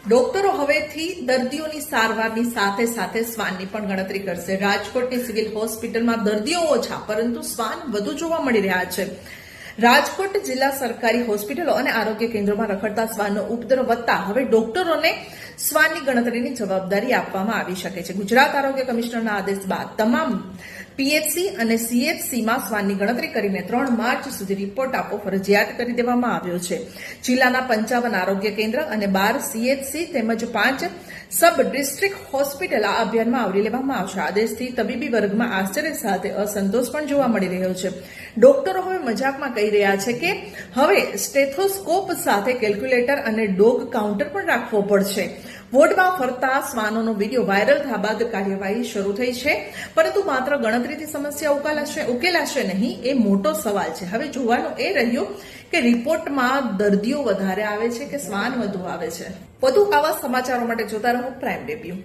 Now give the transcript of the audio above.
ડોક્ટરો હવેથી દર્દીઓની સારવારની સાથે સાથે શ્વાનની પણ ગણતરી કરશે. રાજકોટની સિવિલ હોસ્પિટલમાં દર્દીઓ ઓછા પરંતુ શ્વાન વધુ જોવા મળી રહ્યા છે. રાજકોટ જિલ્લા સરકારી હોસ્પિટલો અને આરોગ્ય કેન્દ્રોમાં રખડતા શ્વાનનો ઉપદ્રવ વધતા હવે ડોક્ટરોને શ્વાનની ગણતરીની જવાબદારી આપવામાં આવી શકે છે. ગુજરાત આરોગ્ય કમિશનરના આદેશ બાદ તમામ પીએચસી અને સીએચસીમાં શ્વાનની ગણતરી કરીને 3 માર્ચ સુધી રિપોર્ટ આપવો ફરજિયાત કરી દેવામાં આવ્યો છે. જિલ્લાના 55 આરોગ્ય કેન્દ્ર અને 12 સીએચસી તેમજ 5 સબ ડિસ્ટ્રિક્ટ હોસ્પિટલ આ અભિયાનમાં આવરી લેવામાં આવશે. આદેશથી તબીબી વર્ગમાં આશ્ચર્ય સાથે અસંતોષ પણ જોવા મળી રહ્યો છે. ડોક્ટરો હવે મજાકમાં કહી રહ્યા છે કે હવે સ્ટેથોસ્કોપ સાથે કેલ્ક્યુલેટર અને ડોગ કાઉન્ટર પણ રાખવો પડશે. વોર્ડમાં ફરતા શ્વાનોનો વિડીયો વાયરલ થયા બાદ કાર્યવાહી શરૂ થઈ છે, પરંતુ માત્ર ગણતરીથી સમસ્યા ઉકેલાશે નહીં એ મોટો સવાલ છે. હવે જોવાનું એ રહ્યું કે રિપોર્ટમાં દર્દીઓ વધારે આવે છે કે શ્વાન વધુ આવે છે. વધુ આવા સમાચારો માટે જોતા રહો પ્રાઇમ ડેબ્યુ.